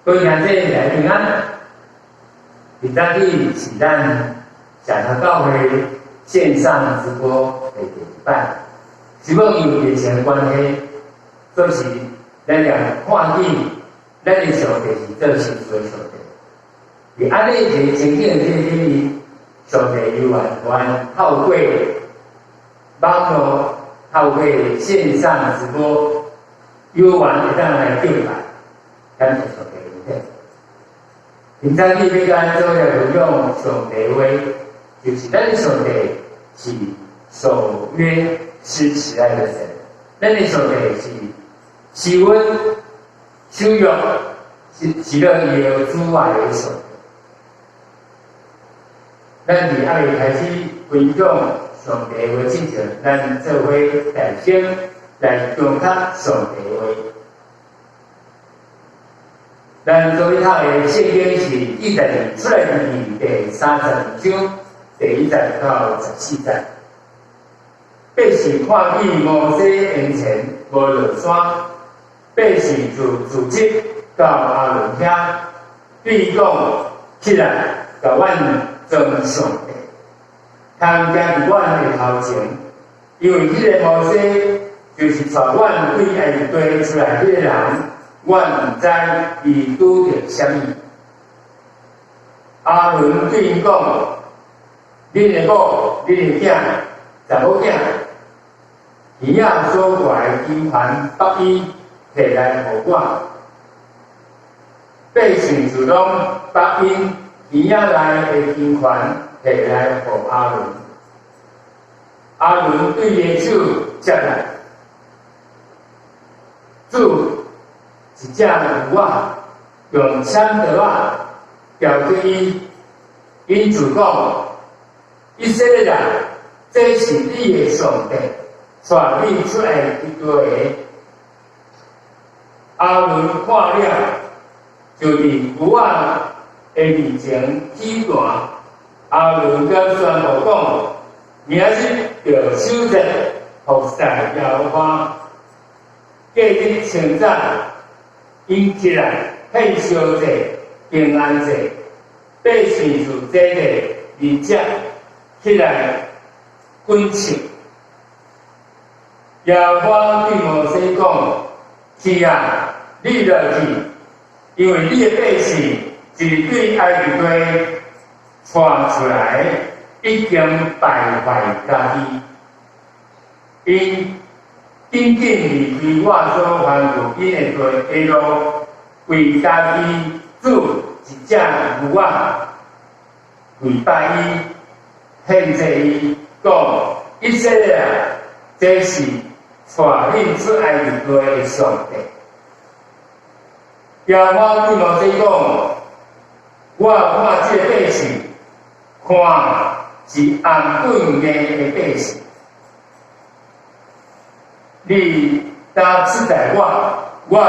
所以咱这来平安，今仔日是咱社头教会线上直播的第一摆，是要有疫情的关系，所以是咱俩看见咱的上帝是做成就的上帝。而安尼一个情景里，上帝有完透过网络、透过线上直播，有完会当来敬拜，咱就上帝有体。今仔日要安怎样运用上帝话，就是咱上帝是守约施慈爱的神，咱的上帝是施恩、守约，是乐意有主爱的上帝。咱伫爱开始分享上帝话之前，咱做伙大声来供读上帝话。咱所读的圣经是以赛亚出来的第32章第1节到14节。百姓看见摩西面前无落山，百姓就组织到阿伦遐，对讲起来，甲阮尊上帝，通行伫阮的头前，因为迄个摩西就是带阮对埃及地出来迄个人，阮毋知伊拄着啥物。阿伦对因讲：恁的某、恁的囝、查某囝，鱼仔所带的金环、北衣摕来互我。百姓就拢北因鱼仔内的金环摕来互阿伦。阿伦对伊的手接来，主一只牛仔用签刀仔交给伊，因就讲：以色列人，这是你的上帝，带你出来一个。阿伦看了，就伫牛仔的面前起弹。阿伦甲宣布讲：明日着守节，服侍耶和华。隔日清早，因起来献烧节、平安节，百姓就坐咧日节起来滚唱。耶和华对摩西讲：是啊，你落去，因为你的百姓是对埃及地带出来，已经败坏家己，因紧紧离开我所吩咐因的路，为家己主一只牛仔，跪拜伊，献祭伊，讲：以色列人，这是带恁出埃及地的上帝。耶和华对摩西讲：我看这个百姓，看是按本命的百姓。你当赐在我要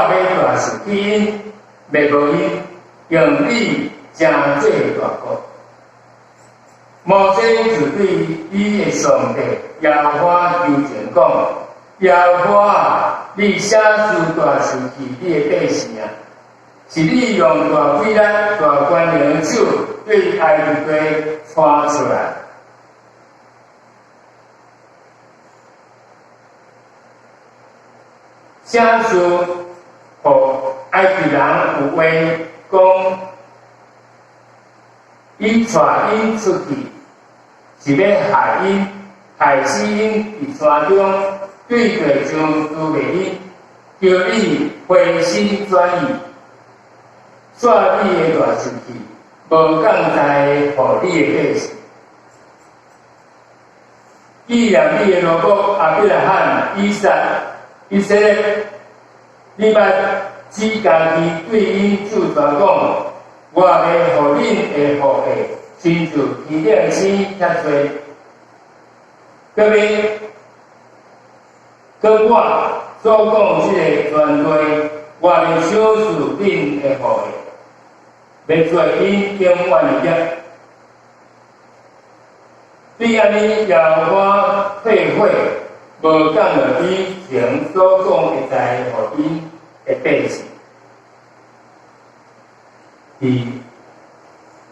大事基因，袂无因，用你真做大国。摩西就对伊的上帝耶和华求情讲：耶和华，你写书大事给你的百姓啊！是你用大威力、大权能的手对埃及地带出来。写书，互埃及人有话讲，伊带因出去，是要害因，害死因伫山中对地上都袂因，叫你回心转意，带你的大事去，无讲在互你的百姓。纪念你的老母亚伯拉罕、以撒、以色列，你捌只家己对因主大讲：我要互恁的后裔，亲像天顶星遐多。各位，跟我所讲这个团队，我要小事恁的后裔，要做因永远的约。对安尼，耶和华退会，无讲了以前所讲的在互因的百姓。伫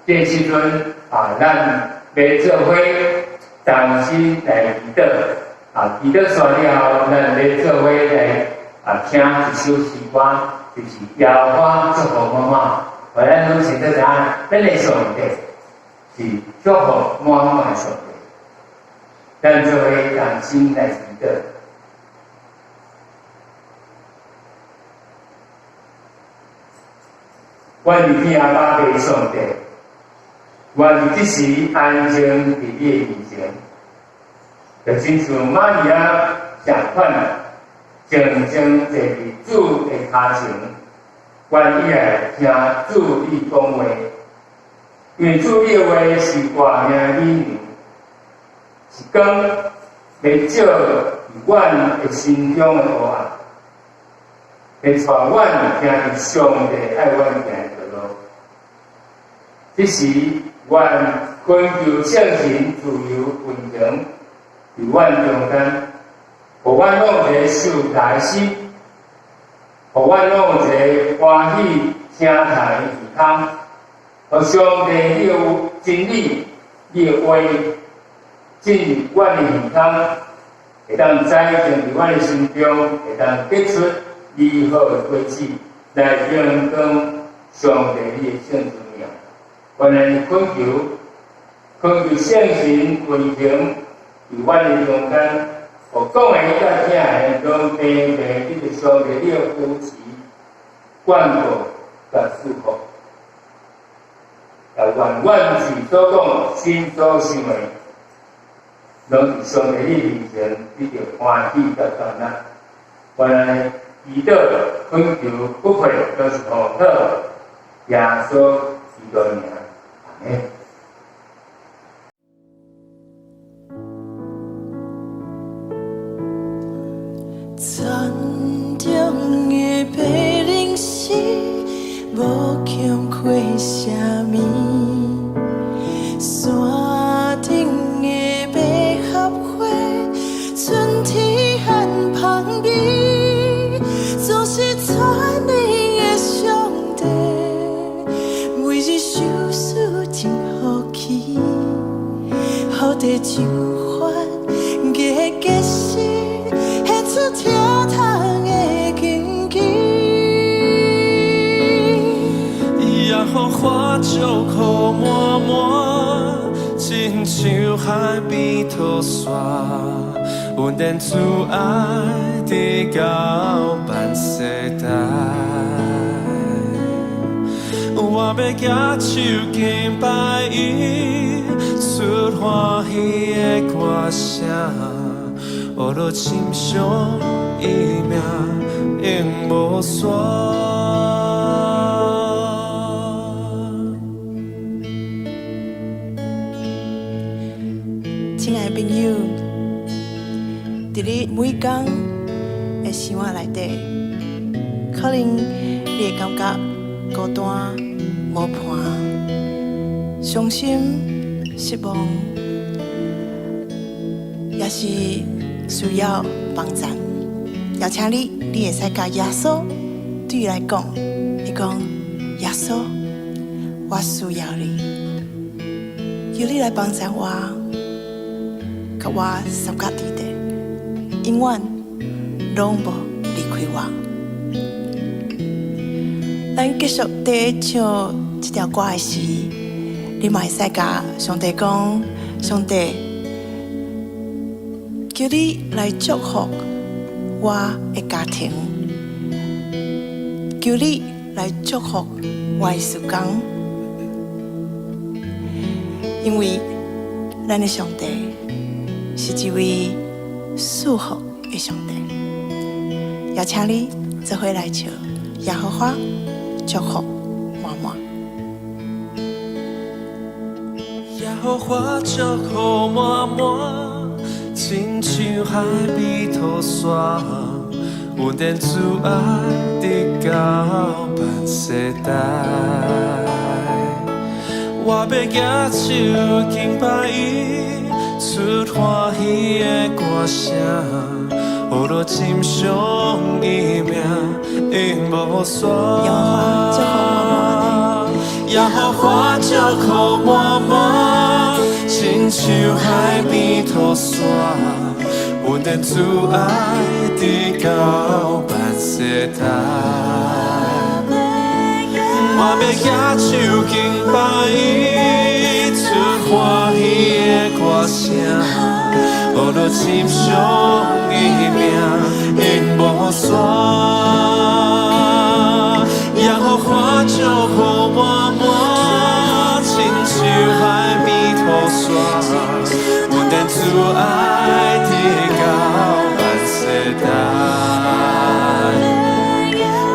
这时阵咱要做伙同心来祈祷祈祷完了后，咱要做伙来听一首诗歌，就是摇花祝福满满。互咱拢先做知影，咱的上帝是祝福满满的上帝。咱做伙同心来祈祷。阮伫天阿爸的上帝，我伫即时安静伫你的面前，就亲像玛利亚相款，静静坐伫主的脚前，愿意来听主你讲话，因为主你的话是外面美妙，是光来照阮的心中的黑暗，来带阮行入上帝爱阮行的道路。这时，愿恳求圣神自由温情伫阮中间，互阮拢有一个受大心，互阮拢有一个欢喜听谈的耳孔，互上帝你有真理，你的话进入阮的耳孔，会当栽种伫阮的心中，会当结出美好的果子，来荣光上帝你的圣子名。我们恳求圣神温情伫阮的中间，互讲的甲听的拢平平即个上帝你的扶持、眷顾甲祝福。也愿阮是所讲、心所想的，拢伫上帝你面前得到欢喜甲欢乐。我们祈祷、恳求、不悔，都是互讨耶稣基督名。阿门。山中的白灵是无强过啥物，山顶的百合花，春天和芳味，总是全能的上帝，每日修书真好奇，好地就还个结实。跳窗的经济，也好花就苦满满，亲像海边土沙，稳定阻碍地到万世代。我要举手敬拜伊，出欢喜的歌声。我若心上伊名永无散。亲爱的朋友，伫你每天的生活内底，可能你会感觉孤单、无伴、伤心、失望，也是需要帮助，邀请你会使甲耶稣对伊来讲，你讲耶稣，我需要你，求你来帮助我，甲我三角地带，永远拢无离开我。咱继续在唱这条歌的时，你嘛会使甲上帝讲，上帝。求你来祝福我的家庭，求你来祝福我的时间，因为咱的上帝是一位祝福的上帝。邀请你做伙来唱耶和华祝福满满。耶和华祝福满满。亲像海边土沙，稳定阻碍直到万世代。我要举手敬拜伊，出欢喜的歌声，予落心上伊名永无散。也予花石苦满满，亲像海边土沙，阮的阻碍直到万世代。我要举手敬拜伊，出欢喜的歌声，予落深伤伊命因无煞。也予花石苦满满，亲像海边土沙，阮的阻碍直到万世代。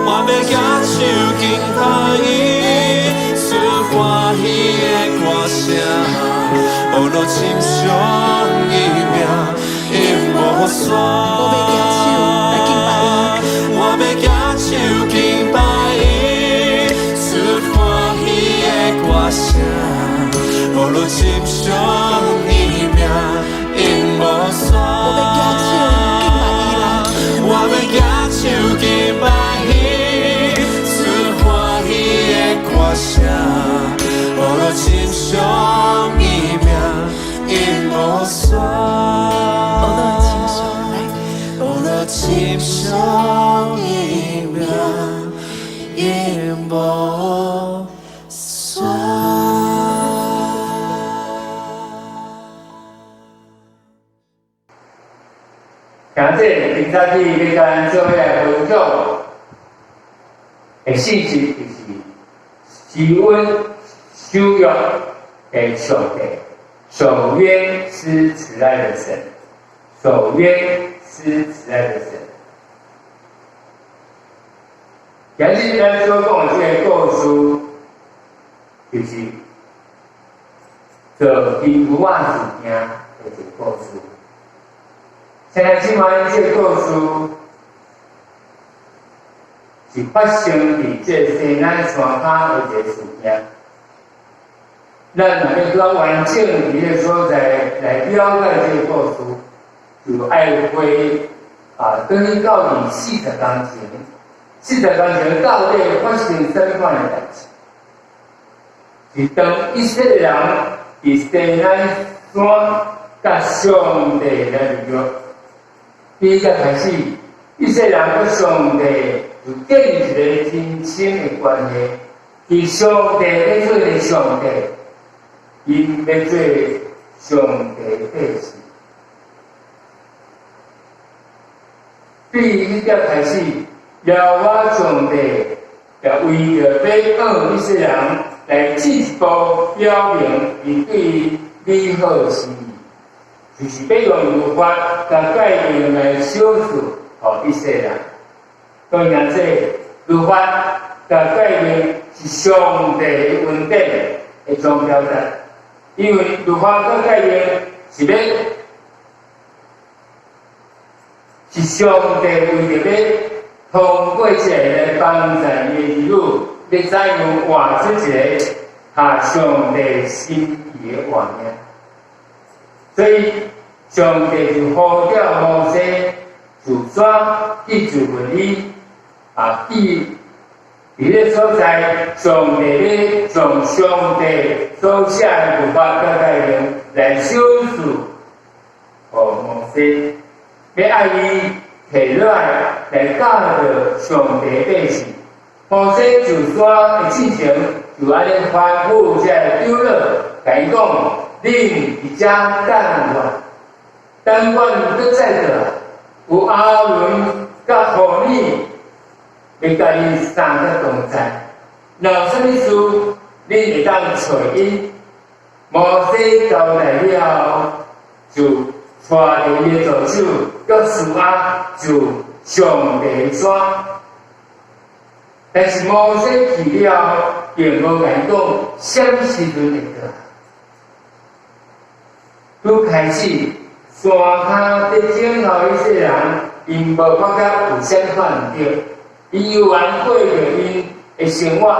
我要举手敬拜伊，出欢喜的歌声，予落深伤伊命因无煞。我要举手敬拜伊，出欢喜的歌声，予落深伤伊命因无煞。我要举手敬拜伊，出欢喜的歌声，予落深伤伊命因无煞。深伤伊命因无煞。感谢今早起你跟做伙来分享的信息，就是基恩修养的上帝，守约是慈爱的神，守约是慈爱的神。今日咱所讲的这个故事，就是做金牛仔事件的一个故事。现在今晚这个故事是发生伫这西南山骹的一个事件。咱若要较完整伫个所在来了解这个故事，就爱花等于到底40工前，40工前到底发生什么款的代志？是当以色列人伫西南山甲上帝来立约。第一个开始，以色列人甲上帝就建立一个真深的关系。伊上帝要做个上帝，因要做上帝的百姓。第一个开始，耶和华上帝要为着要让以色列人来进一步表明伊对美好的心意。就是要用律法甲界定来小数予以色列人。当然，这律法甲界定是上帝的恩典的一种表达，因为律法甲界定是上帝为着要通过这个帮助的义务，要怎样活出一个合上帝心意的画面。所以，上帝就呼召摩西自选记住文理记伫个所在，上帝要从上帝所写的律法甲界定来小述予摩西，要爱伊摕落来教导上帝的百姓。摩西自选的进程就安尼反复这丢了，甲伊讲。恁伫遮等我，等我搁再来，有阿伦甲何尼要甲伊三个同在。若有啥物事，恁会当找伊。摩西交代了，就带着伊的助手，约书亚就上帝山。但是摩西去了，并无甲伊讲啥时阵会到。拄开始，山骹在等候以色列人，因无感觉有啥款毋对，伊悠然过着因的生活，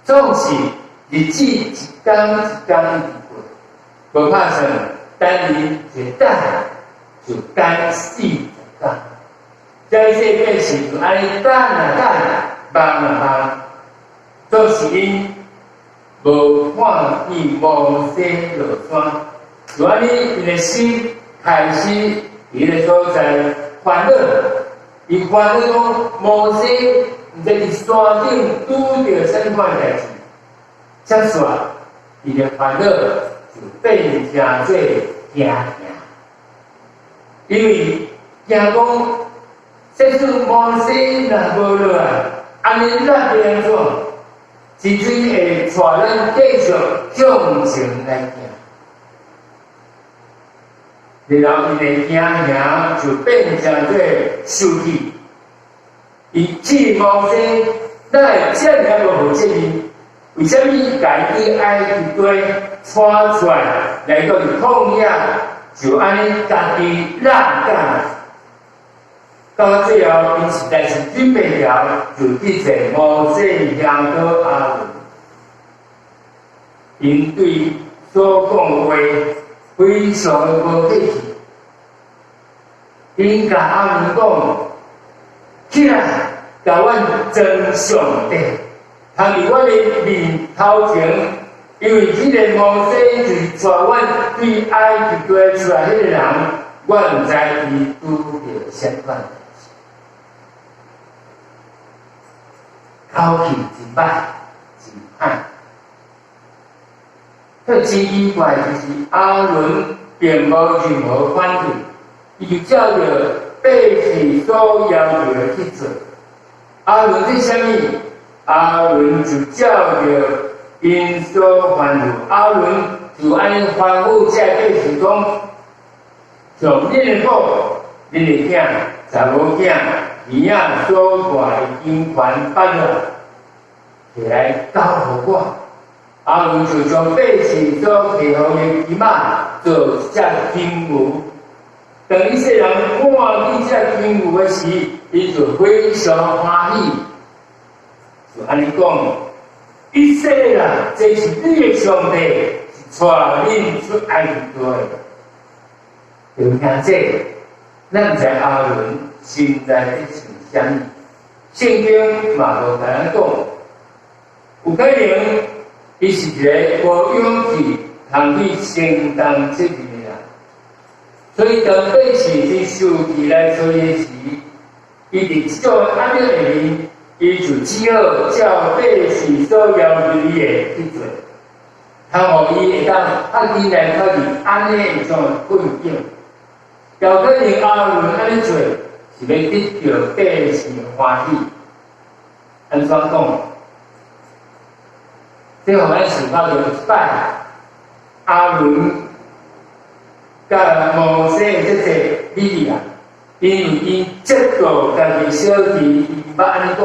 总是日子一天一天过，无拍算，等伊一等就等40天。在这件事就安尼等啊等，忙啊忙，都是因无看见摩西落山，就安尼伊的心开始伊个所在烦恼，伊烦恼讲摩西毋知伫山顶拄着什款代志，这时伊的烦恼就变成做惊，因为惊讲，这次摩西若无落来，安尼咱要安怎？之水会带咱继续向前来行，然后伊的惊就变成做受气。伊气摩西，咱会这样无负责任？为什么家己爱一堆带出来到伫旷野，就安尼家己拉干？到最后，因实在是准备了，就去找摩西兄弟阿伦。因对所讲的话非常的无客气，因甲阿伦讲：起来，甲阮真上帝，通伫阮的面头前，因为迄个摩西就是带阮对埃及地出来迄个人，阮毋知伊拄着啥款。口气真歹，真歹。最真奇怪就是阿伦并无任何反对，伊就照着百姓所要求的去做。阿伦是啥物？阿伦就照着因所吩咐，阿伦就安尼吩咐这百姓讲：从恁的口、恁的囝、查某囝。伊仔所挂的金环摆落起来交互我，阿伦就将百姓所摕互的金仔做只金牛。当以色列人看见这金牛的时，伊就非常欢喜，就安尼讲：以色列人，这是你的上帝，是带恁出埃及地的。就听这，咱知阿伦心内在想啥物？圣经嘛无甲咱讲，有可能伊是一个无勇气通去承担责任的人。所以当百姓去受气来做的时，伊伫即种压力下面，伊就只好照百姓所要求伊的去做，通互伊会当较紧来脱离安尼一种困境。有可能阿伦安尼做，是要得到百姓的欢喜。安怎讲？这互咱想到着一摆，阿伦甲摩西的这个比例啊，因为伊接过家己小弟，伊捌安尼讲：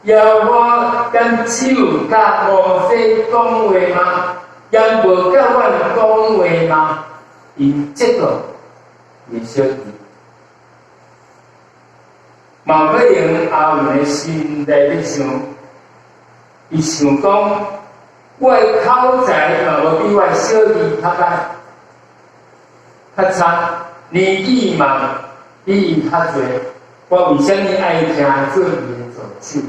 要我敢只有甲摩西讲话吗？也无甲阮讲话吗？伊接过。伊小弟，嘛可能阿伦的心内咧想，伊想讲，我的口才嘛无比我小弟较差，年纪嘛比伊较侪，我为什么爱听做伊的助手？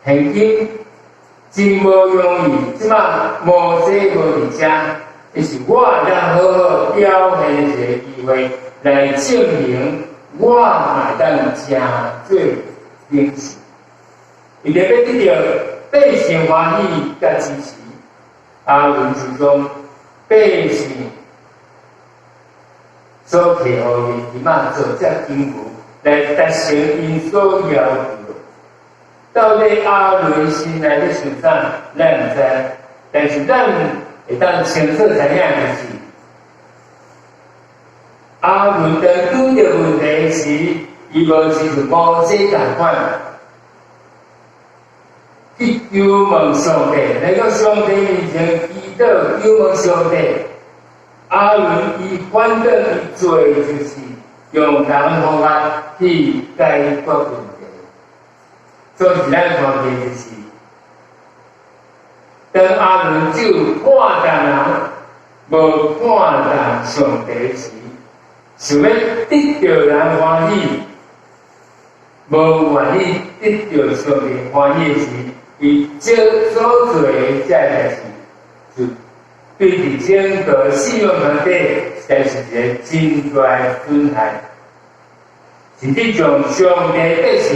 现今真无容易，即马摩西无伫遮。就是我当好好表现一个机会，来证明我嘛当真做领袖。伊特别得到百姓欢喜甲支持，阿伦就将百姓所摕互的金仔做只金牛，来达成因所要求。到底阿伦心内咧想啥，咱毋知，但是咱会当清楚知影的是，阿伦在拄着问题时，伊无亲像摩西同款去求问上帝，来到上帝面前祈祷求问上帝。阿伦伊反倒伊做的就是用人方法去解决问题，所以咱看见就是。当阿伦只有看淡人，无看淡上帝时，想要得到人欢喜，无愿意得到上帝欢喜时，伊这所做的这代志，就对伫整个信仰团体，实在是一个真大的损害，甚至将上帝的事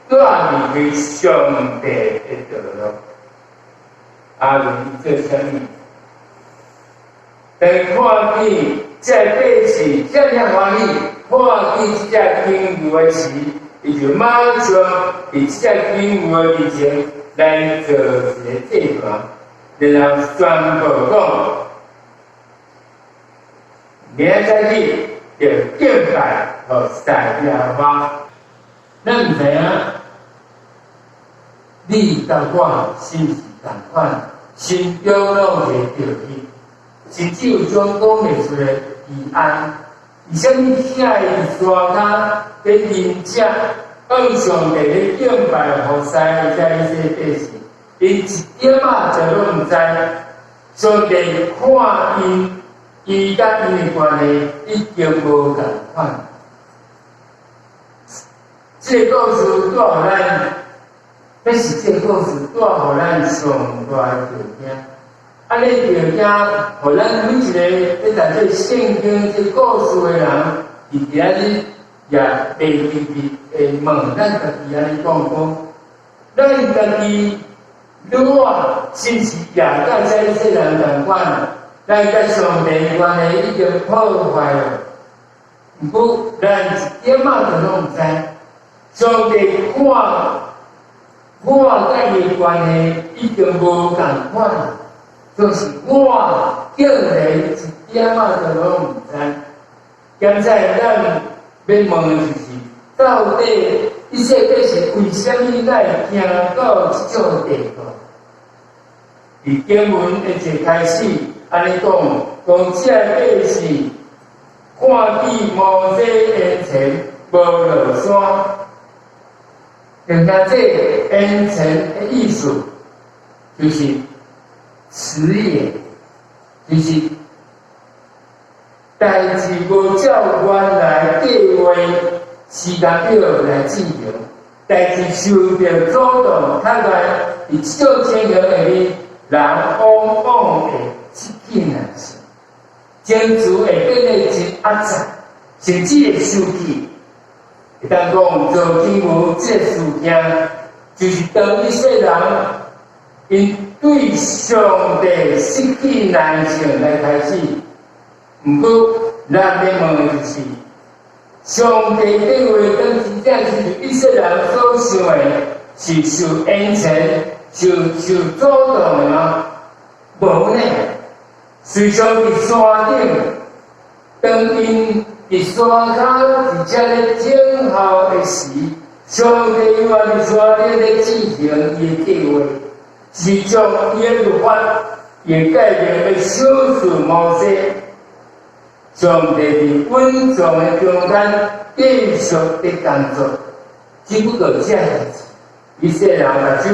带入去上帝的道路。阿伦做啥物？当看见这百姓这样欢喜，看见这经牛的时，伊就马上伫这经牛的面前来做一个祭坛，然后宣布讲：明仔日就敬拜和赛耶华。咱毋知影，你甲我是毋是同款？心中拢会着伊。甚至有种讲袂出的疑安，为什么遐个山骹在人者向上帝咧敬拜和赛在伊些百姓，因一点仔就拢毋知，上帝看伊甲因的关系已经无共款。这个故事带互咱，但是这个故事带互咱上大的条件。安尼条件，互咱每一个咧在这圣经这故事的人，伫今日也袂记记会问咱家己安尼讲，咱家己你我是毋是也甲这些人同款？咱甲上帝的关系已经破坏了，毋过咱一点仔都拢毋知。上帝看我甲伊的关系已经无共款。就是我叫人一点仔都拢毋知。现在咱要问的就是，到底一切百姓为什么爱行到这种地步？伫经文一节开始，安尼讲这百姓看见摩西恩前无落山，人家这恩前的意思就是。迟也，就是代志无照原来计划时间表来进行，代志受到阻挡，看来伫这种情形下面，人往往会失去耐心，情绪会变得真压榨，甚至会生气。会当讲做经文这事件，就是当一些人因。对上帝失去耐性来开始，毋过咱要问的就是，上帝计划跟真正是一些人所想的，是受恩赐、受阻挡的吗？无呢。虽然伫山顶，当因伫山骹伫遮咧静候的时，上帝愿伫山顶咧进行伊的计划。是将伊的律法也改变为小事模式，上帝伫稳重的中间继续的工作，只不过这样子，一些人目睭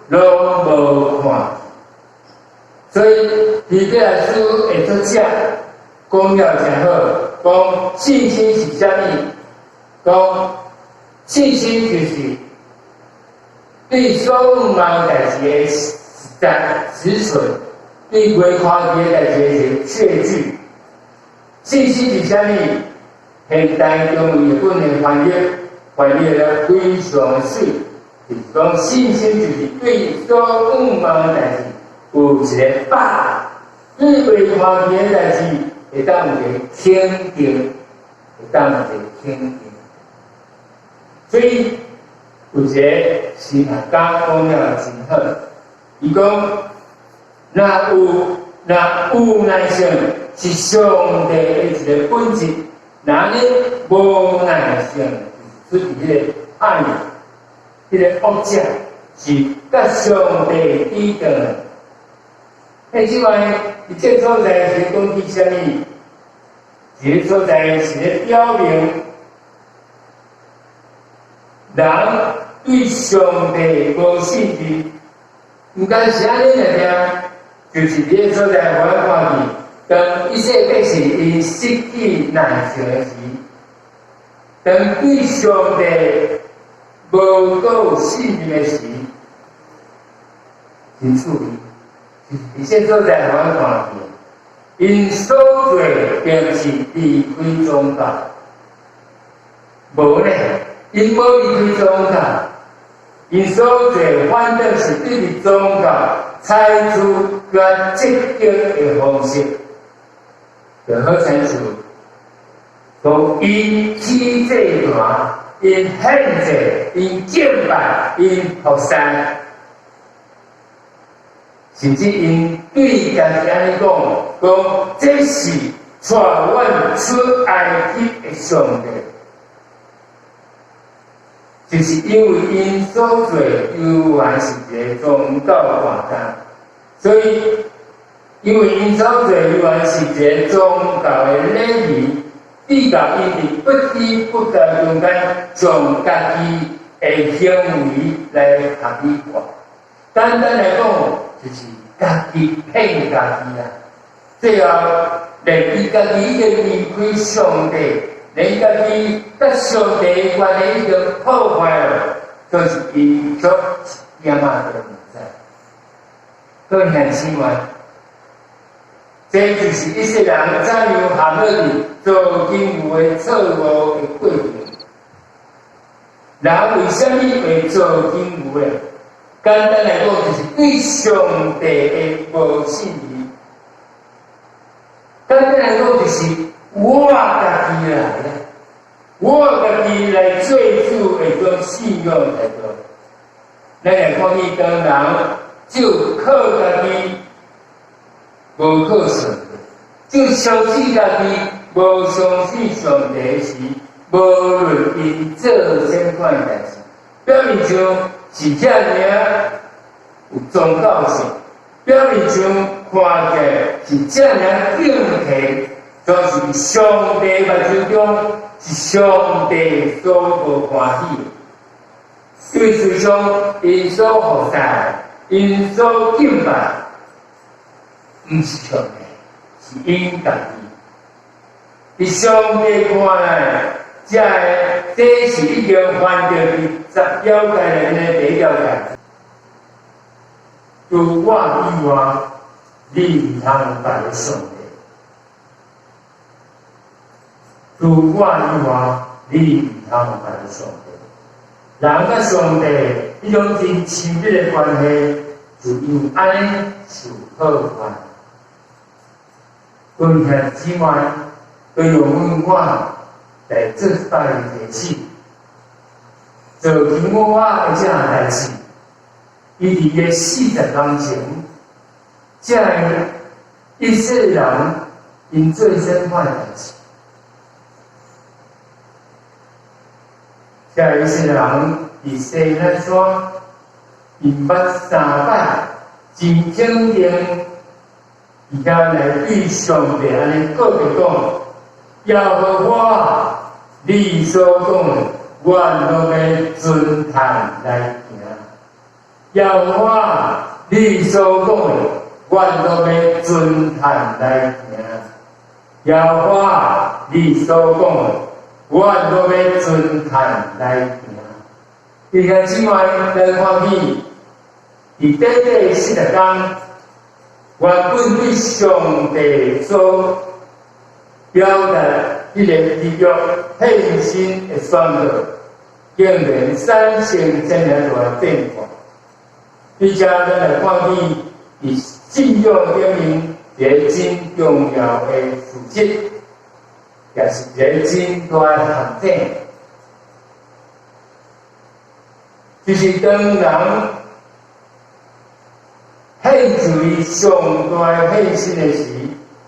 拢无看，所以希伯来书会作者讲了真好，讲信心是啥物？讲信心就是。对所有代志的实在实存，对未看见的代志的确据。信心是啥物？现代中日本的翻译了非常水，就是讲信心就是对所有的代志有一个把，对未看见的代志会当有一个肯定，会当有一个肯定。所以。有一个是大家讲了真好，伊讲，若有耐性是上帝的一个本质，若你无耐性，就是出现迄个爱，迄个恶者是甲上帝抵挡。迄即摆，伊这所在是讲起啥物？这个所在是咧表明。人对上帝无信心，毋但是安尼来听，就是你所在我看见，当一些百姓因失去耐性的时，当对上帝无够信心的时，真趣味。伫这所在互阮看见，因所做并是离开宗教，无呢，因无离开宗教，因所做反正是对立宗教，采取较积极的方式，就好像是从因起祭坛。因献祭，因敬拜，因服侍，甚至因对家己安尼讲，这是带阮出埃及的上帝，就是因为因所做犹原是一个宗教活动，所以因为因所做犹原是一个宗教的礼仪。比较因伫不知不觉中间，将家己的行为来合理化。简单来讲，就是家己骗家己啦。最后，连伊家己已经离开上帝，连家己甲上帝的关系已经破坏了，就是伊所惊嘛都唔知。各位姊妹。这就是一些人怎样陷落去做经有的错误的过程。人为什么会做经有的？简单来讲，就是对上帝的无信义。简单来讲，就是我家己来，我家己来做主的种信仰来做。咱来看见当人就靠家己。无靠上帝，就相信家己，无相信上帝时，无论因做啥款代志，表面上是遮尔有宗教性，表面上看起来是遮尔敬虔，都是上帝目睭中是上帝所无欢喜的。因为最终因所服侍，因所敬拜。毋是上帝，是因家己。伫上帝看来，这是已经犯着伫十条诫命的第一条诫。除我以外，你毋通拜上帝；除我以外，你毋通拜上帝。人甲上帝迄种真亲密的关系，就因安尼受破坏。各位兄姊妹，对用我来做代提醒，做听我的这代志，伊伫个40天前，这一世人因做啥款代志？这一世人伫西南山，因捌3摆，真肯定。而家来对上帝安尼告白讲，要和我你所讲，我都要遵行来行；要我你所讲，我都要遵行来行；要我你所讲，我都要遵行来行。你看，今晚来看见，伫短短40天。原本对上帝所表达迄个基督献身的宣告，竟然产生这样大的变化。而且咱来看见，伊信仰里面一个真重要的事实，也是一个真大的陷阱，就是当人。献出上大献身的时，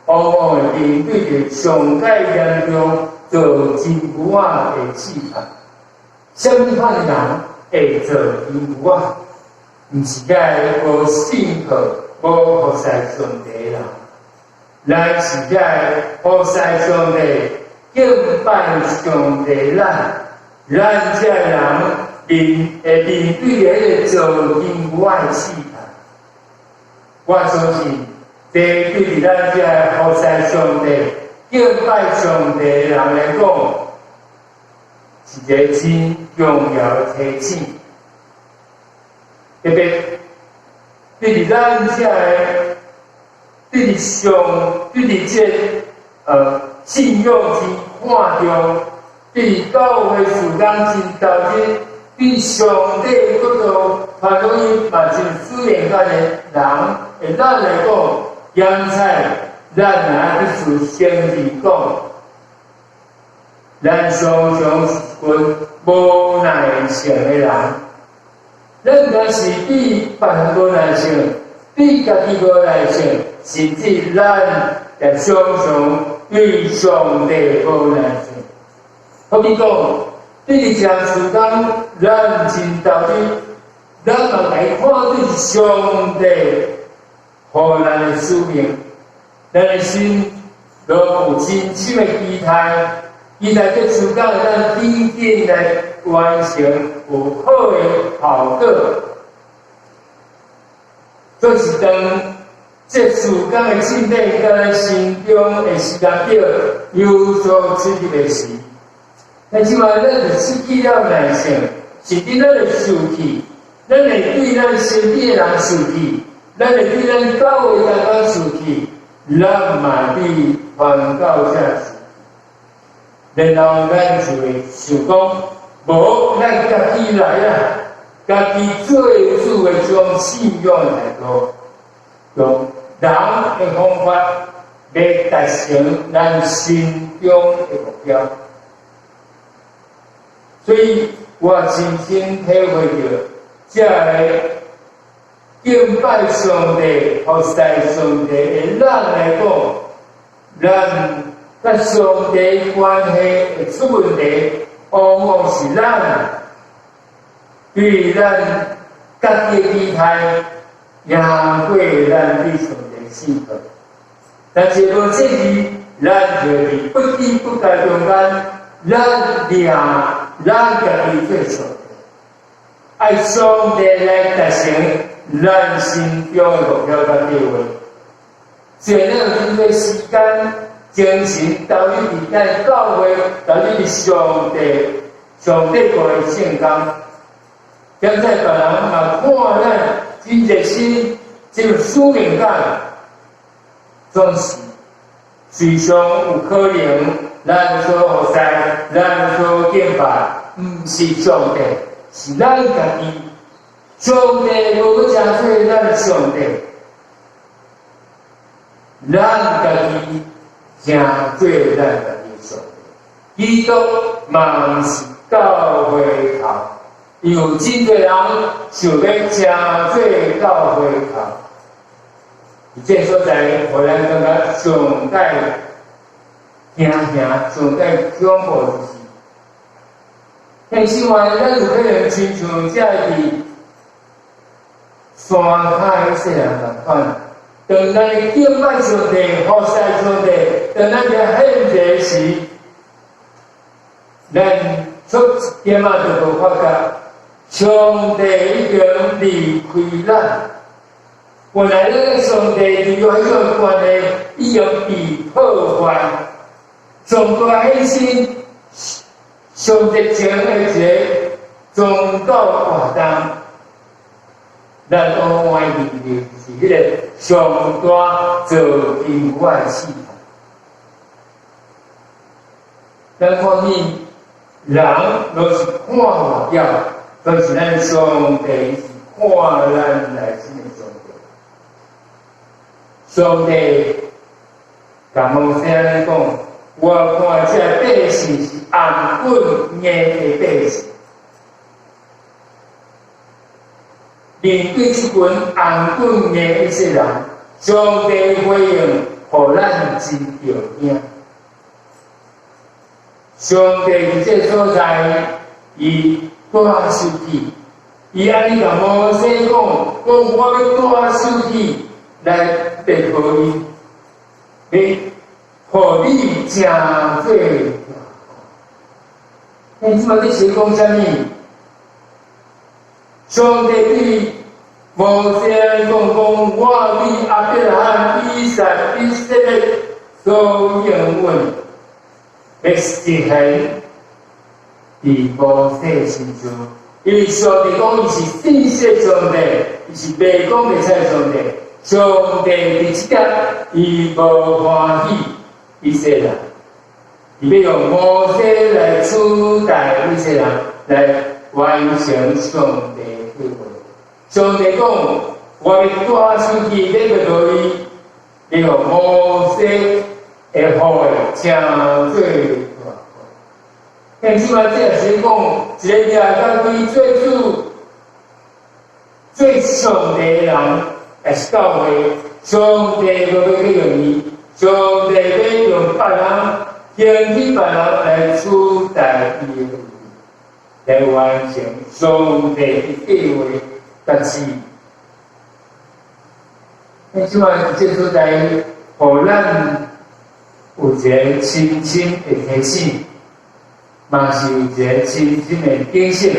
往往会面对着上界严重做真牛仔的试探。什么款的人会做真牛仔？毋是个无信靠、无服侍上帝的人，乃是个服侍上帝、敬拜上帝咱这人面对着迄个做真牛仔的试探。我相信，这对咱这服侍上帝、敬拜上帝的人来讲，是一个真重要的提醒。特别，对咱遮个，对上，对这信用之看重，对教会事工真投入，对上帝嗰度传福音嘛真思念咱的人，会咱来讲，现在咱若去做先字讲，咱常常是群无耐性的人。咱若是比别人无耐性，比家己无耐性，甚至咱也常常对上帝无耐性。好比讲，对这事工，咱真投入，咱嘛来看对上帝予咱的使命，咱的心都有真深的期待，期待这事工咱紧紧来完成有好的效果。就是当这事工的进展在咱心中的时间表有所出入的时，但是话咱就失去了耐性，甚至咱会受气，咱会对咱身边的人受气，咱会对咱教会同学受气，咱嘛对传教者受气，然后咱就会想讲，无咱家己来啊，家己最主的将信仰来做，用人的方法来达成咱心中的目标。所以我深深体会到，这个敬拜上帝、服侍上帝的咱来讲，咱甲上帝关系会出问题，往往是咱对咱家己的期待赢过咱对上帝的信靠。但是无这时，咱就伫不知不觉中间，咱家己做上帝，爱上帝来达成咱心中的目标甲计划。虽然有真多时间、精神投入伫咱教会，投入伫上帝过的圣工，现在别人嘛看咱真热心，真有使命感，总是随常有可能咱所服侍、咱所敬拜，毋是上帝，是咱家己。上帝无去真做咱的上帝，咱家己真做咱家己的上帝。基督嘛毋是教会头，有真多人想要真做教会头。这所在，互咱感觉上界惊上界恐怖就是，但是话咱有可能亲像这伫山海细人同款，当咱敬拜上帝、服侍上帝，当咱伫献祭时，咱出一点仔就无发觉，上帝已经离开咱。本来咱个上帝就有迄种关系，已经被破坏。上大牺牲，上热情的一个宗教活动，咱往往认为是迄个上大造因果的系统。咱看见人若是看外表，但是咱上帝是看咱内心的上帝。上帝甲摩西安尼讲，我看这百姓是安稳硬的百姓，面对这群安稳硬的一些人，上帝回应，互咱真着惊。上帝伫这所在，伊带手气，伊安尼甲摩西讲，我要带手气来得互伊，互你真做。你即摆你是讲啥物？上帝对摩西讲，我为阿伯拉罕、以撒、以色列所应允，要实现伫摩西身上。因为上帝讲伊是信实上帝，伊是袂讲袂出上帝，上帝伫即点伊无欢喜以色列人，伊要用摩西来取代以色列人来完成上帝计划。上帝讲，我要带出去，要到你，要用摩西会好的，诚做大好。但即摆这也是讲，一个掠到规最主、最上帝的人，也是教会。上帝无要去用伊，上帝要用别人，兴起别人来取代伊的位置，来完成上帝的计划达志。那即摆这所在，互咱有一个深深的提醒，嘛是有一个深深的警醒，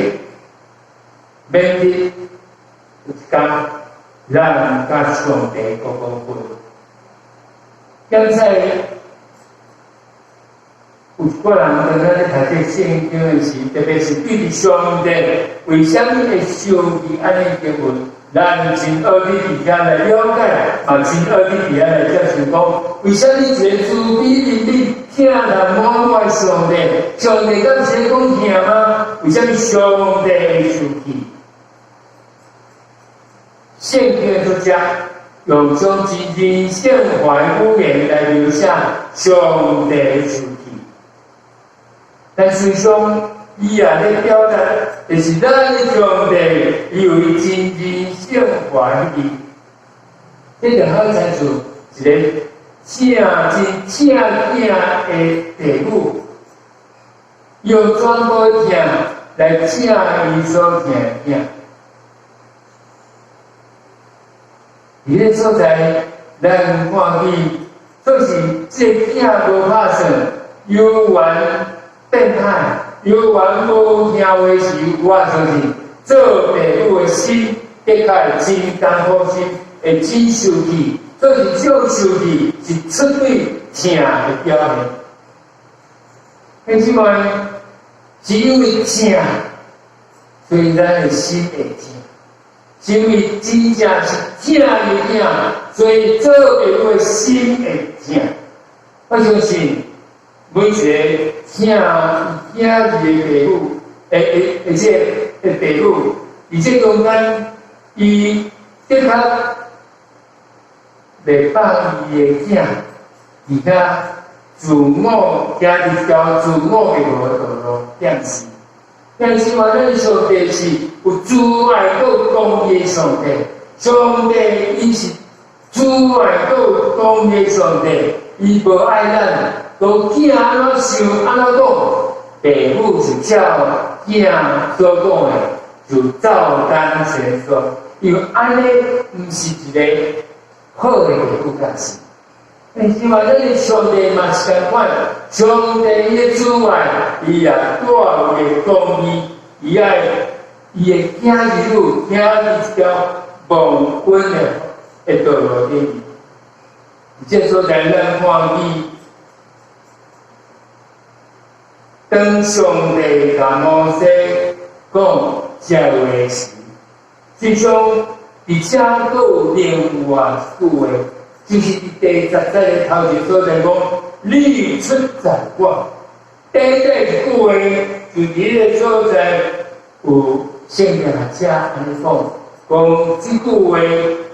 免得有一天咱甲上帝高高分。刚才有一个人跟咱咧读这圣经的时，特别是对伫上帝为什么会受伊安尼经文？咱真学伫伫遐来了解，嘛真学伫伫遐来接受讲，为什么一个慈悲怜悯、疼人满满上帝，上帝敢是讲疼吗？为什么上帝会生气？圣经作者用将其人性怀污言来描写上帝的生气，但实际上，伊也咧表达，就是咱的上帝，伊有伊真人性怀疑，这就好参出一个正囝的地母，用全部的疼来正伊所疼的囝。伫咧所在，咱看见，做是这囝无拍算，有缘变歹。有缘无听话时，我相信做父母的心，的确真艰苦心，会真受气。做是少受气，是出对疼的表现。兄弟们，是因为疼，所以咱的心会疼。是因为真正是疼的疼，所以做父母的心会疼。我相信。每一个听字的父母，而且父母，而且中间，伊的确袂放伊的囝，而且自我行一条自我的道路点是。但是话，咱上帝是有慈爱到公义的上帝，上帝伊是慈爱到公义的上帝，伊无爱咱。都囝安怎想安怎讲，父母是照囝所讲的，就照单全收。因为安尼毋是一个好的父母家事。但是话，咱的上帝嘛是共款，上帝伊的慈爱，伊也带有个公义，伊爱伊的囝儿女行一条蒙恩的道路顶。这所在咱看见。当上帝甲摩西讲这话时，实际上而且佫有另外一句话，就是伫第10节的头前所在讲，你出在我。第一句话就伫个所在有圣经学者安尼讲，讲这句话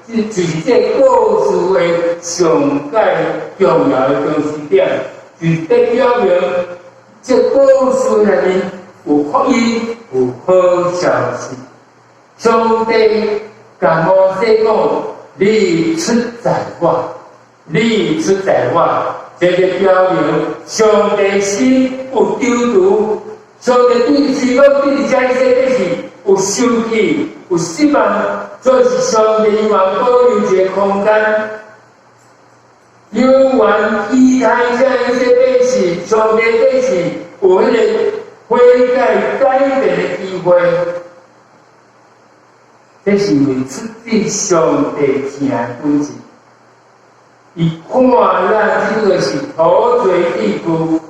就是这故事的上界重要的中心点，就是在表明。这故事内面有福音，有好消息。上帝甲摩西讲：“你出在我，你出在我。”这个表明上帝心有丢毒，上帝对是讲对这些事是有生气、有失望，所以是上帝嘛保留一个空间。有缘期待这些百姓，上帝百姓有迄个悔改改变的机会，这是为出自上帝疼的本质。伊看咱这个是土罪地区，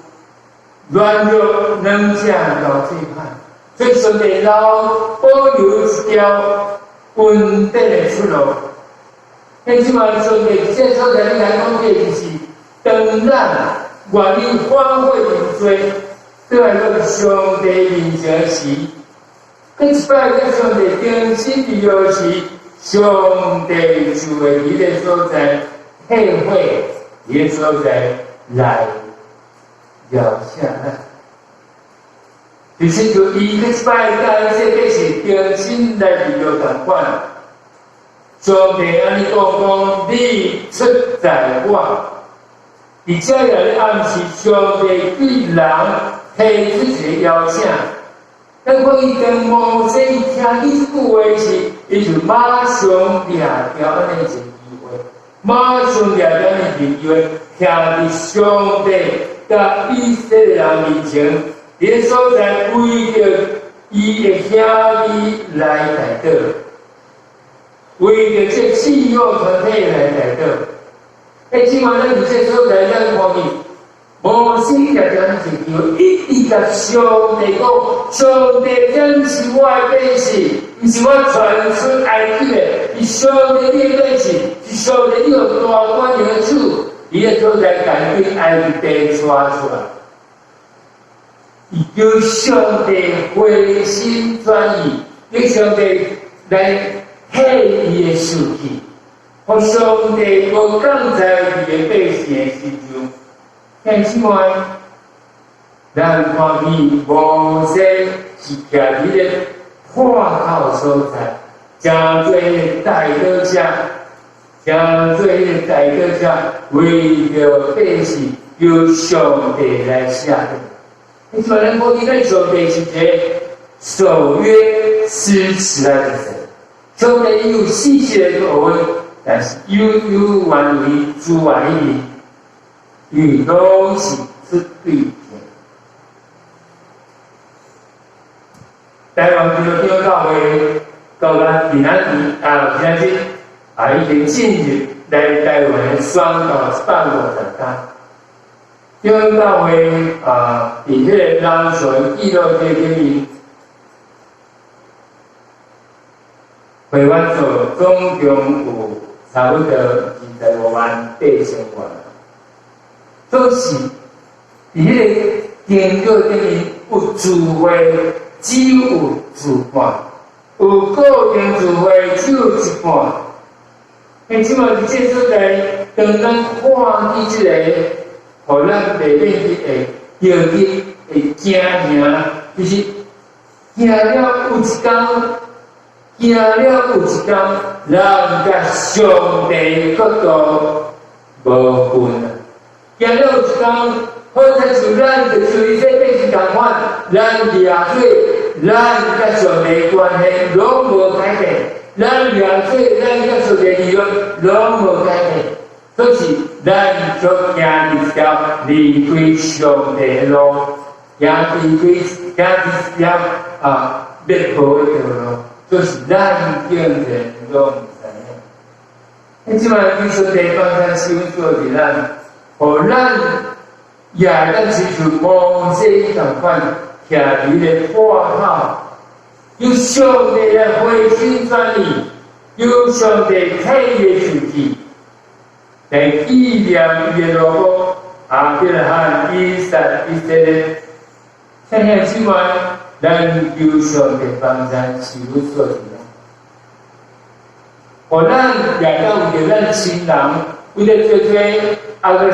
软弱两者交最歹，所以上帝留保留一条稳定的出路。迄即马上帝这所在你来讲嘅就是当咱愿意反悔认罪，倒来到上帝面前时，迄一摆甲上帝更新利用时，上帝就会伫个所在退会，伫个所在来了下来。其实就伊迄一摆甲伊说，这是更新来利用同款。上帝安尼讲，你出在我，而且也咧暗示上帝对人提出一个邀请。咱看伊跟摩西听伊句话时，伊就马上掠着安尼一个机会，马上掠着安尼一个机会，听伫上帝甲以色列人面前，伫所在为着伊的兄弟来代祷。为着这信仰团体来代祷，即马咱伫这所在，咱看见摩西常常是叫一直甲上帝讲：上帝，这是我的百姓，毋是我传出埃及的，是上帝你的百姓，是上帝你用大管的手，伊个所在赶紧埃及地抓出来，伊叫上帝回心转意，叫上帝来。替伊的事体，互上帝无降在伊的百姓的身上。但此外，咱看见摩西是徛伫个破口所在，真多的代祷者，真多的代祷者为着百姓，由上帝来写的。你可能看见咱上帝是一个守约施慈爱的神。上帝有细节的学问，但是有愿为主外面，与拢是出对的。台湾基督教教会到咱平安节已经进入来台湾宣告150天。基督教会伫迄个人权记录这顶面。会员数总共有差不多258000万，都是伫迄个研究顶面有智慧，只有一半；有个人智慧，只有一半。因即嘛，即个所在，当咱看见即个，互咱袂免会着急会惊吓，就是惊了有一天。行了有一天，咱甲上帝角度无分啊！行了有一天，好像像咱就像以色列是同款，咱掠水，咱甲上帝关系拢无改变，咱掠水，咱甲上帝利用拢无改变，所以咱就行一条离开上帝的路，行一条灭亡的道路。就是咱叫人拢唔知影。你即摆基础地方咱修做伫咱，互咱也咱亲像摩西同款，徛伫个破口，有上帝来回心转意，有上帝替伊事体，来纪念伊的老母亚伯拉罕、以撒、以色列。像遐即摆。咱求上帝帮咱是有所的，互咱也当为着咱亲人，为着做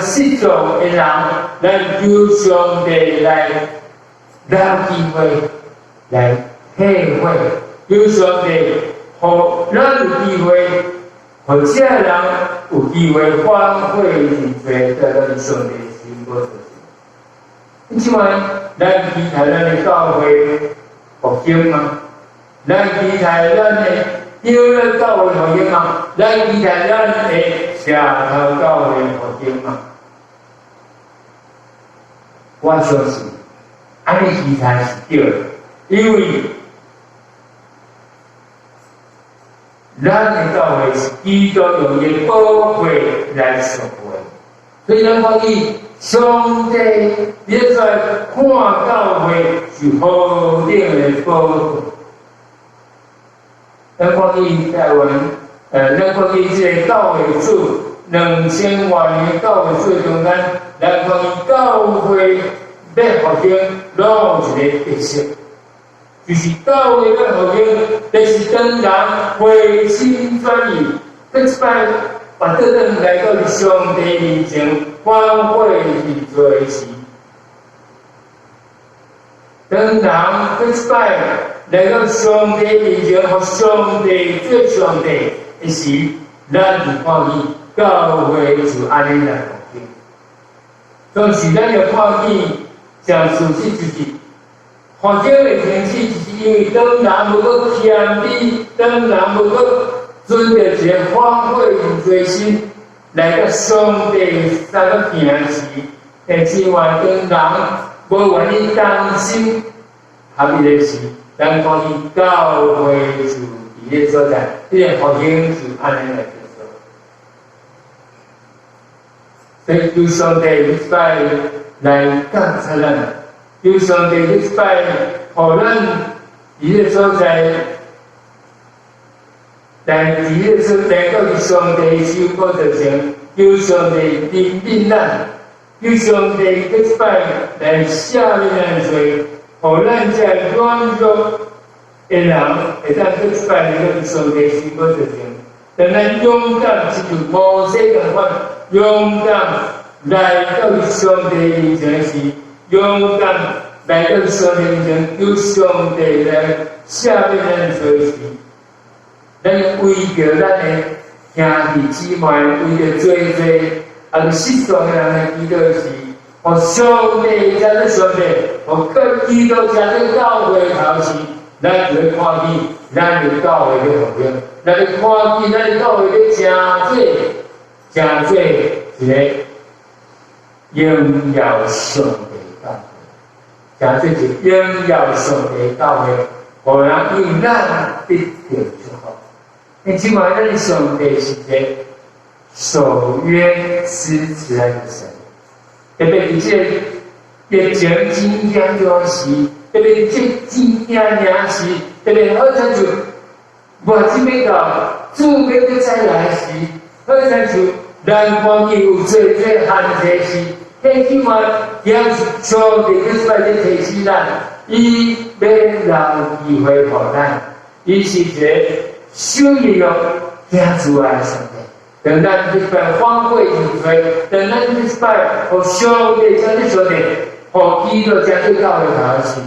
世俗的人，咱求上帝来让机会来体会，求上帝互咱有机会，互这人有机会反悔认罪，在咱上帝心目中。即摆。咱期待咱的教会复兴吗？咱期待咱的第二教会复兴吗？咱期待咱的社头教会复兴吗？我相信，安尼期待是对的，因为咱的教会是基督用的宝血来赎回，所以咱看见。上帝，你在看教会是何等的宝贵，咱看见台湾，咱看见这个教会主2000多年教会主中间，咱看见教会要复兴，拢有一个特色，就是教会要复兴，就是当人回心转意，这一摆把这人来到上帝面前，反悔去做事。当人这一摆来到上帝面前，和上帝做上帝的时，咱就看见教会就安尼来复兴。但是咱要看见，讲事实就是，复兴的天气就是因为当人要搁谦卑，当人要搁遵着一个反悔去做心，来到上帝三个行时，但是话当人无愿意当心，合伊个时，咱看见教会就伫个所在，这个复兴就安尼来结束。所以求上帝一摆来感谢咱，求上帝一摆，互咱伫个所在。但伫迄说来到上帝手过着前，求上帝怜悯咱，求上帝一摆来赦免咱罪，互咱这软弱的人会当一摆来到上帝手过着前，让咱勇敢亲像摩西共款，勇敢来到上帝面前时，勇敢来到上帝面前，求上帝来赦免咱罪时。咱为着咱的兄弟姊妹，为着做失丧的人的祈祷时，互上帝加做上帝，互基督加做教会头时，咱就会看见咱的教会的复兴，咱会看见咱的教会的真做一个荣耀上帝教会，真做一个荣耀上帝教会，互人因咱得到祝福。你今晚咱的上帝是一个守约施慈爱的神，特别伫这疫情真严重时，特别这真惊时，特别好像就外这要到主要再来时，好像就咱看见有做限制时，迄今晚也是上帝去在这提醒咱，伊要留机会互咱，伊是一个。修理了行出来的上帝，等咱一摆反悔认罪，等咱一摆互上帝将这上帝，互基督将这教会头时，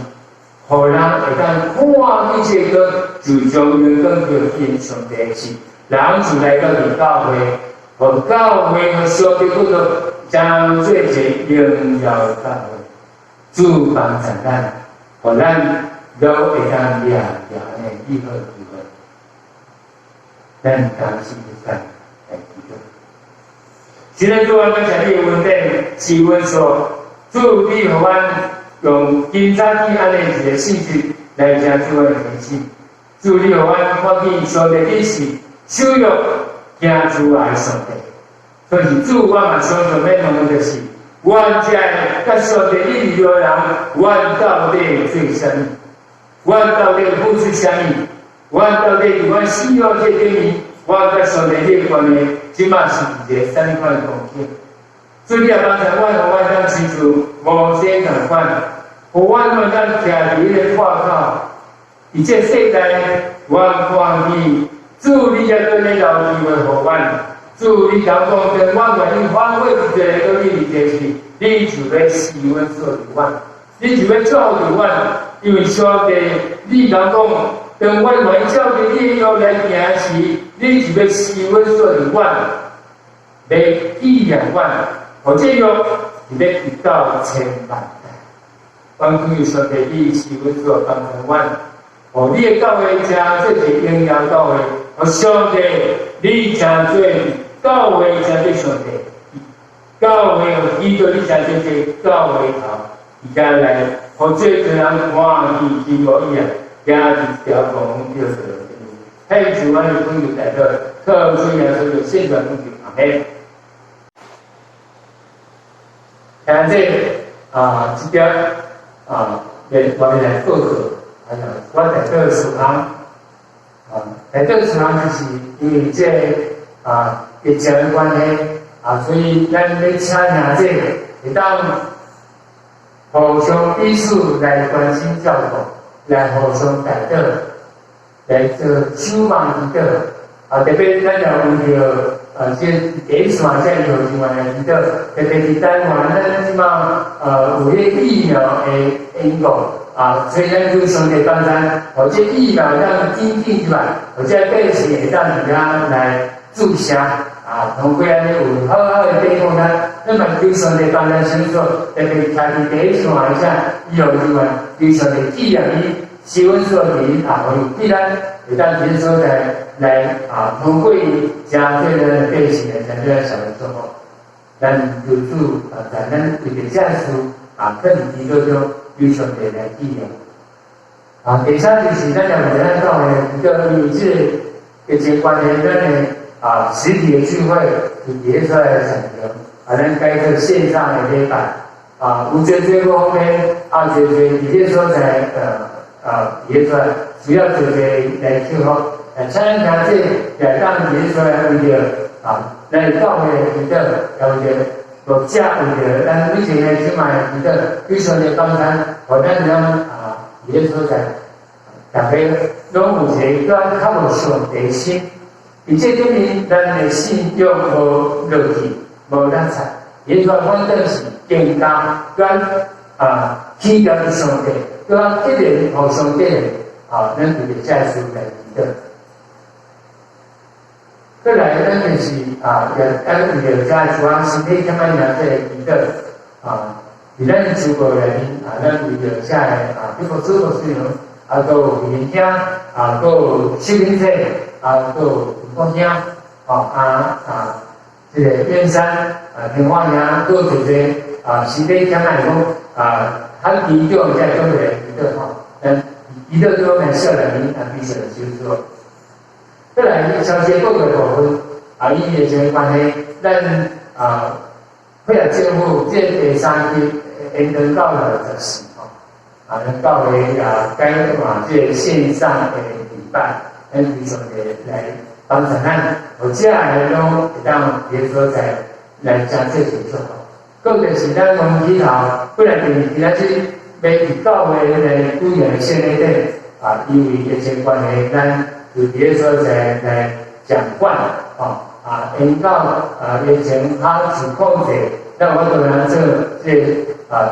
互人会当看见这个就将原本就变上帝的事，人就来到伫教会，互教会和上帝嗰度将做一个荣耀的教会，主帮助咱，互咱都会当抓的以后机会。咱当时就干来祈祷。现在做完刚才你的问题，是问说，主你互阮用今早起安尼一个信息来听主的提醒。主你互阮看见上帝你是守约行主爱上帝，所以主我嘛常常要问的就是，阮这甲上帝你遇到人，阮到底做啥物？阮到底付出啥物？我到底伫阮信仰这顶面，我甲上帝这关系，即马是一个啥款的光景？所以啊，刚才我互阮当亲像摩西同款，互阮能当徛伫迄个破口，伫这世界，阮看见主你才对你留机会互阮，主你讲讲，跟阮愿意反悔一个到你面前时，你就要使阮做伫阮，你就要做伫阮，因为上帝你讲讲。当阮愿照着你要来行时，你就要使阮做伫阮，来纪念阮，或者约是要直到千万代。阮恳求上帝，你使阮做帮助阮，互你的教会真做一荣耀教会，互上帝你真做教会真做上帝，教会互基督你真做这教会头，而家来，互最多人看见基督伊啊。家己条公叫做太主湾的朋友在这特殊元素的现场风景旁边。看这这边我们来报告，还有我在这手上来到时候就是因为这疫情的关系所以咱要请请这会当互相彼此来关心照顾，来互相带导，来做守望祈祷特别咱要为着这第一线这医疗人员来祈祷，特别是台湾咱即马有迄疫苗的引导所以咱就上帝帮咱，或者疫苗让紧进出来，或者百姓会当而家来注射通过安尼有好好的对抗咱嘛求上帝帮咱先做，特别家己第一线这医疗人员，求上帝纪念伊新闻所伫必然会当接所在来通过加这个百姓的这个小的做法，咱求主在咱为着这事更提高中。求上帝来纪念。第三就是咱要为咱教会，因为这个关系，咱的实体的聚会是结出来的产生，咱改做线上的礼拜有这个方面这所在结出来，需要这来祝福。请咱这来当结出来为着咱教会的祈祷，为着。国家为着咱每一个即卖记得，非常的帮咱，互咱能伊所在，大家拢有一个较无上帝心，而且对面咱的信仰无落去，无落差，伊说反正是更加咱祈求上帝，咱一定互上帝咱为着这事来记得。再来，咱就是咱为着家主要身体怎么样这个记得伫咱中国内面咱为着这比如主要是有有年轻有收银者有公兄这个燕山平花乡有一个身体怎么讲很严重在中国的记得咱记得中的少年人必须要收做。再来，消息报告的部分因疫情关系，咱配合政府这第三期延长到了14咱到了改这线上的礼拜，咱非常的来帮助咱，或者来拢会当别所在来将这些做好。个就是咱讲起头，本来就是其他是每到的来规划线内底因为疫情关系，咱就别所在来讲惯因到疫情它受控制，那我当然这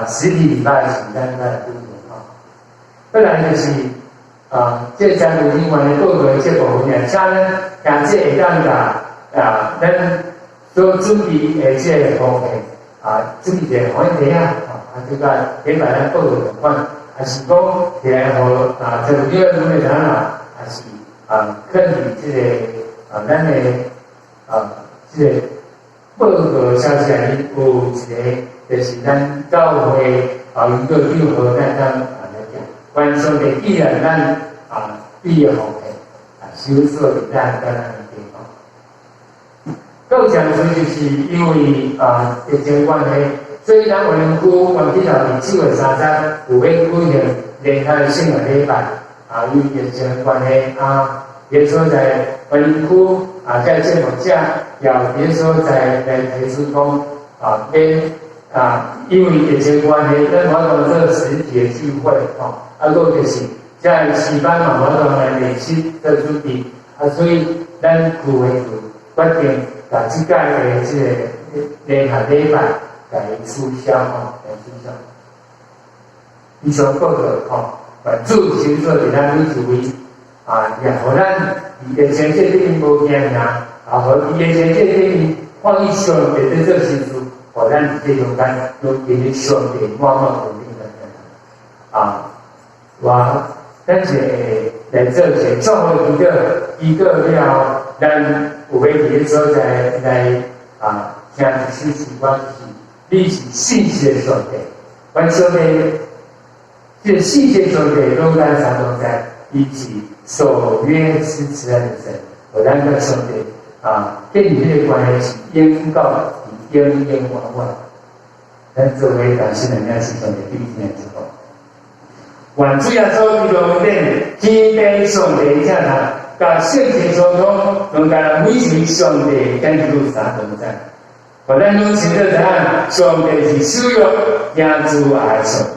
实体礼拜是咱来规划再来就是这家务人员的报告这部分请咱感谢会当咱所准备的这个方面准备一个好题这个给大家报告同款，还是讲起来和这个第二部分还是根据这个咱的这个报告消息里有一个就是咱教会一个如何咱来讲，关于上帝既然咱必要方面收缩的咱的地方。到讲说就是因为疫情关系，所以咱委员区往期头7月30日有要举行联合的圣礼礼拜因为疫情关系别所在委员区在政府下也别所在来提出讲因为疫情关系，咱无当做实体的聚会还就是在时班无当来练习做准备所以咱区委决定把这届的这个联合礼拜来取消以上报告主收做伫咱每一位也互咱疫情这边无惊和疫情这边看伊上帝在做事事，互咱这中间都经历上帝满满肯定的咱是来做一个创会祈祷了，咱有要伫所在来听一首诗歌，就是你是信息的上帝，阮上帝这个信息上帝拢咱常常在伊是守约施慈爱的神，互咱甲上帝跟你这个关系是永到永远完。咱作为感谢能量是上帝对咱的祝福。愿主耶稣基督的天悲上帝下来，甲圣洁相通，拢甲每一上帝跟主三同在。互咱拢清楚知影，上帝是属于耶稣爱上帝。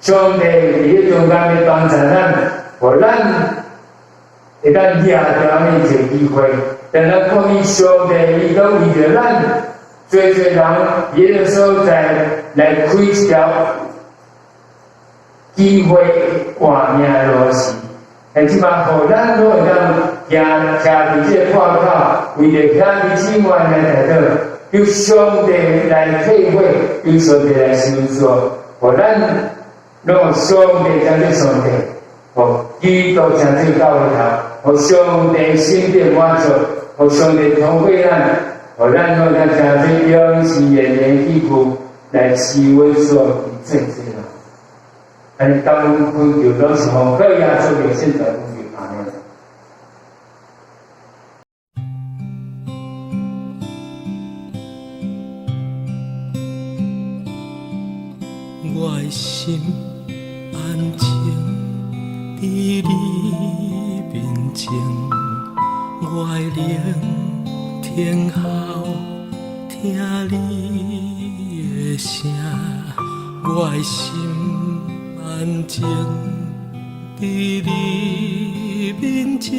上帝伫中间咧帮助咱，互咱会当抓着安尼一个机会，但咱看见上帝伊都为着咱，做人迄个所在来开一条机会换命路线。但即嘛，互咱都会当徛伫这个破口，为着徛伫境外来内底，由上帝来体会，由上帝来收束，互咱让上帝将这上帝，互基督将这教会头，互上帝心地满足，互上帝同会咱，互咱都将这永世延年之福来施温所正正了。安尼当分就都是奉靠耶稣的圣德公义，阿门。我的心安静伫你面前，我的灵听候听你的声，我的心安静伫你面前，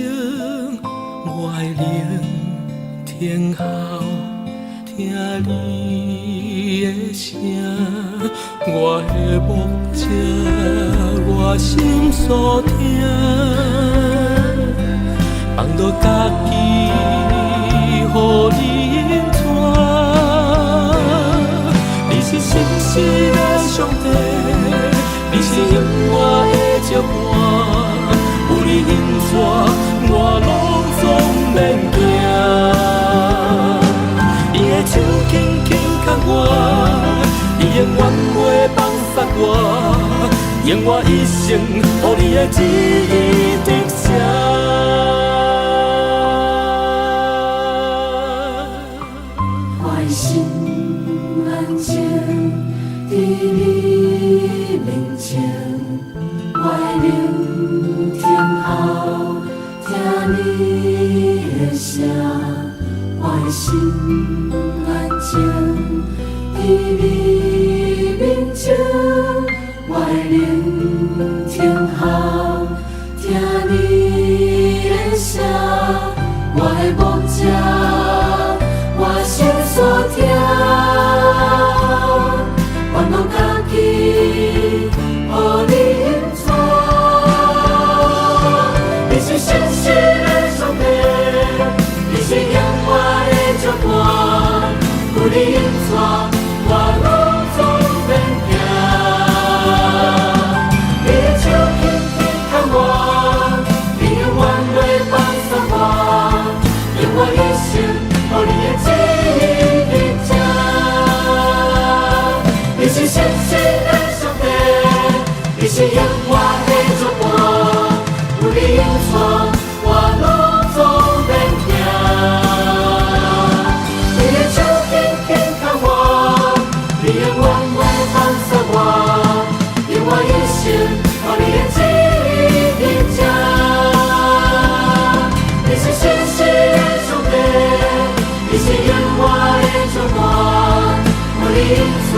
我的灵听候听你的声，我的目者，我心所听，放倒家己，予你引带。你是信实的上帝，你是永远的接伴，有你引带，我拢总免惊。你的手轻轻牵我。你永远袂放撒我，用我一生，予你的旨意得胜。我的心安静伫你面前，我的灵听候听你的声，我的心安静伫你面前，我的灵听候听你的声，我的目者，我心所听，烦恼家己，予你引带。你是信实的上帝，你是永远的接伴，有你引带。我拢总免惊，你的手轻轻牵我，你永远袂放撒我，用我一生，予你的旨意得胜。你是信实的上帝，你是永远的接伴，有你引带，我拢总免惊。你的手轻轻牵我。你永远袂放撒我，用我一生，予你的旨意得胜。你是信实的上帝，你是永远的接伴，有你引带。